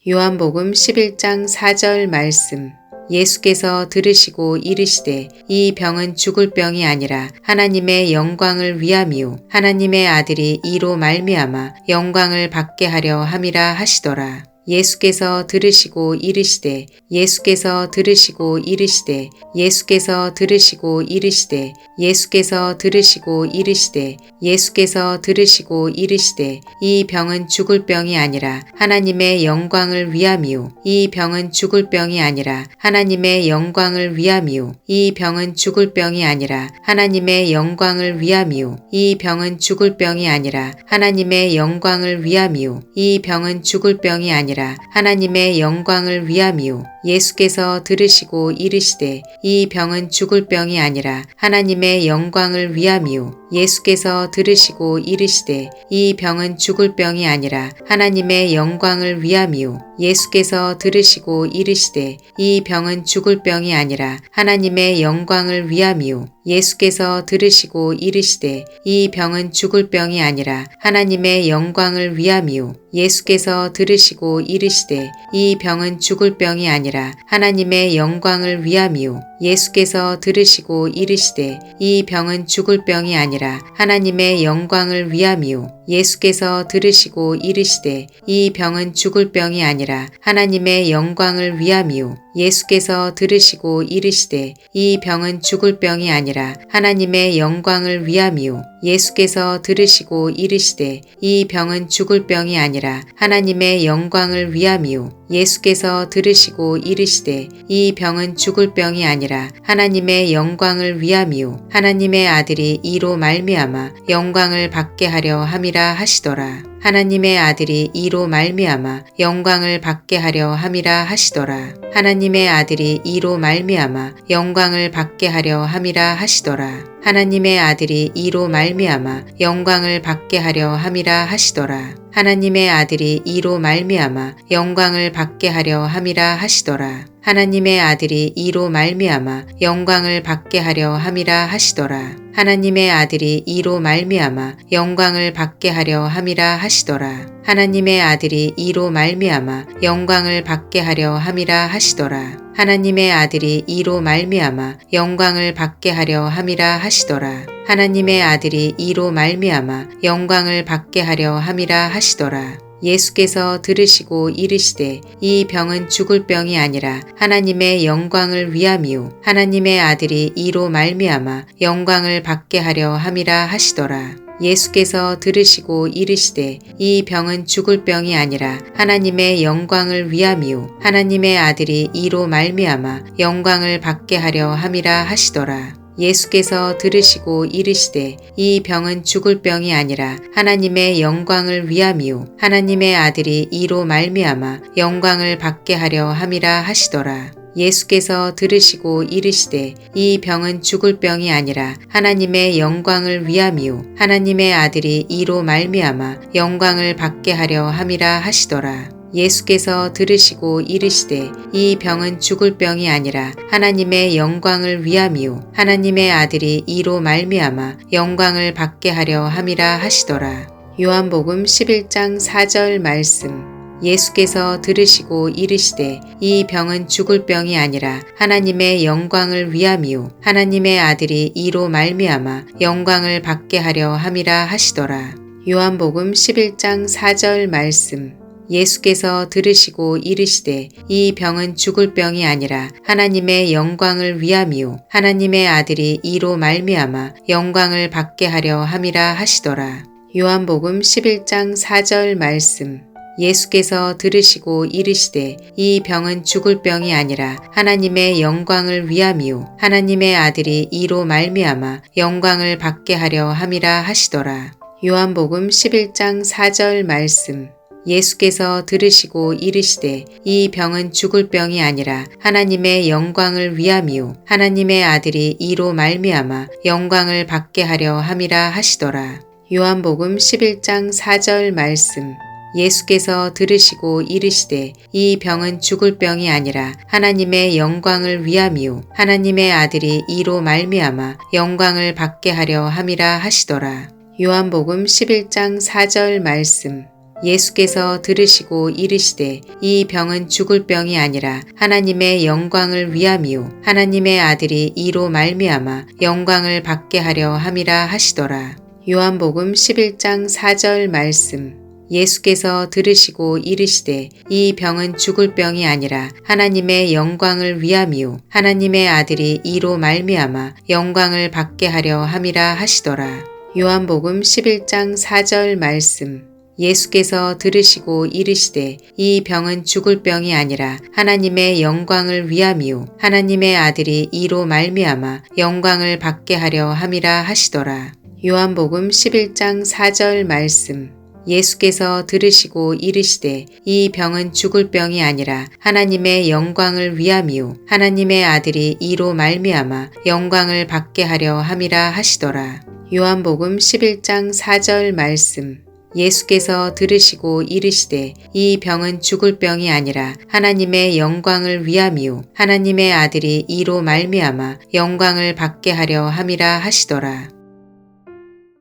요한복음 11장 4절 말씀. 예수께서 들으시고 이르시되 이 병은 죽을 병이 아니라 하나님의 영광을 위함이요 하나님의 아들이 이로 말미암아 영광을 받게 하려 함이라 하시더라. 예수께서 들으시고 이르시되 예수께서 들으시고 이르시되 예수께서 들으시고 이르시되 예수께서 들으시고 이르시되 예수께서 들으시고 이르시되 이 병은 죽을 병이 아니라 하나님의 영광을 위함이요 이 병은 죽을 병이 아니라 하나님의 영광을 위함이요 이 병은 죽을 병이 아니라 하나님의 영광을 위함이요 이 병은 죽을 병이 아니라 하나님의 영광을 위함이요 이 병은 죽을 병이 아니라 하나님의 영광을 위함이요 예수께서 들으시고 이르시되 이 병은 죽을 병이 아니라 하나님의 영광을 위함이요 예수께서 들으시고 이르시되 이 병은 죽을 병이 아니라 하나님의 영광을 위함이요 예수께서 들으시고 이르시되 이 병은 죽을 병이 아니라 하나님의 영광을 위함이요 예수께서 들으시고 이르시되 이 병은 죽을 병이 아니라 하나님의 영광을 위함이요 예수께서 들으시고 이르시되 이 병은 죽을 병이 아니라 하나님의 영광을 위함이요 예수께서 들으시고 이르시되 이 병은 죽을 병이 아니라 하나님의 영광을 위함이요 예수께서 들으시고 이르시되 이 병은 죽을 병이 아니라 하나님의 영광을 위함이요 예수께서 들으시고 이르시되 이 병은 죽을 병이 아니라 하나님의 영광을 위함이요 예수께서 들으시고 이르시되 이 병은 죽을 병이 아니라 하나님의 영광을 위함이요 예수께서 들으시고 이르시되 이 병은 죽을 병이 아니라 하나님의 영광을 위함이요 하나님의 아들이 이로 말미암아 영광을 받게 하려 함이라 하시더라. 하나님의 아들이 이로 말미암아 영광을 받게 하려 함이라 하시더라. 하나님의 아들이 이로 말미암아 영광을 받게 하려 함이라 하시더라. 하나님의 아들이 이로 말미암아 영광을 받게 하려 함이라 하시더라. 하나님의 아들이 이로 말미암아 영광을 받게 하려 함이라 하시더라. 하나님의 아들이 이로 말미암아 영광을 받게 하려 함이라 하시더라. 하나님의 아들이 이로 말미암아 영광을 받게 하려 함이라 하시더라. 하나님의 아들이 이로 말미암아 영광을 받게 하려 함이라 하시더라. 하나님의 아들이 이로 말미암아 영광을 받게 하려 함이라 하시더라. 하나님의 아들이 이로 말미암아 영광을 받게 하려 함이라 하시더라. 예수께서 들으시고 이르시되 이 병은 죽을 병이 아니라 하나님의 영광을 위함이요 하나님의 아들이 이로 말미암아 영광을 받게 하려 함이라 하시더라. 예수께서 들으시고 이르시되 이 병은 죽을 병이 아니라 하나님의 영광을 위함이요 하나님의 아들이 이로 말미암아 영광을 받게 하려 함이라 하시더라. 예수께서 들으시고 이르시되 이 병은 죽을 병이 아니라 하나님의 영광을 위함이요 하나님의 아들이 이로 말미암아 영광을 받게 하려 함이라 하시더라. 예수께서 들으시고 이르시되 이 병은 죽을 병이 아니라 하나님의 영광을 위함이요 하나님의 아들이 이로 말미암아 영광을 받게 하려 함이라 하시더라. 예수께서 들으시고 이르시되 이 병은 죽을 병이 아니라 하나님의 영광을 위함이요 하나님의 아들이 이로 말미암아 영광을 받게 하려 함이라 하시더라. 요한복음 11장 4절 말씀. 예수께서 들으시고 이르시되 이 병은 죽을 병이 아니라 하나님의 영광을 위함이요 하나님의 아들이 이로 말미암아 영광을 받게 하려 함이라 하시더라. 요한복음 11장 4절 말씀. 예수께서 들으시고 이르시되 이 병은 죽을 병이 아니라 하나님의 영광을 위함이요 하나님의 아들이 이로 말미암아 영광을 받게 하려 함이라 하시더라. 요한복음 11장 4절 말씀. 예수께서 들으시고 이르시되 이 병은 죽을 병이 아니라 하나님의 영광을 위함이요 하나님의 아들이 이로 말미암아 영광을 받게 하려 함이라 하시더라. 요한복음 11장 4절 말씀. 예수께서 들으시고 이르시되 이 병은 죽을 병이 아니라 하나님의 영광을 위함이요 하나님의 아들이 이로 말미암아 영광을 받게 하려 함이라 하시더라. 요한복음 11장 4절 말씀. 예수께서 들으시고 이르시되 이 병은 죽을 병이 아니라 하나님의 영광을 위함이요 하나님의 아들이 이로 말미암아 영광을 받게 하려 함이라 하시더라. 요한복음 11장 4절 말씀. 예수께서 들으시고 이르시되 이 병은 죽을 병이 아니라 하나님의 영광을 위함이요 하나님의 아들이 이로 말미암아 영광을 받게 하려 함이라 하시더라. 요한복음 11장 4절 말씀. 예수께서 들으시고 이르시되 이 병은 죽을 병이 아니라 하나님의 영광을 위함이요 하나님의 아들이 이로 말미암아 영광을 받게 하려 함이라 하시더라. 요한복음 11장 4절 말씀. 예수께서 들으시고 이르시되 이 병은 죽을 병이 아니라 하나님의 영광을 위함이요 하나님의 아들이 이로 말미암아 영광을 받게 하려 함이라 하시더라. 요한복음 11장 4절 말씀. 예수께서 들으시고 이르시되 이 병은 죽을 병이 아니라 하나님의 영광을 위함이요 하나님의 아들이 이로 말미암아 영광을 받게 하려 함이라 하시더라. 요한복음 11장 4절 말씀. 예수께서 들으시고 이르시되 이 병은 죽을 병이 아니라 하나님의 영광을 위함이요 하나님의 아들이 이로 말미암아 영광을 받게 하려 함이라 하시더라.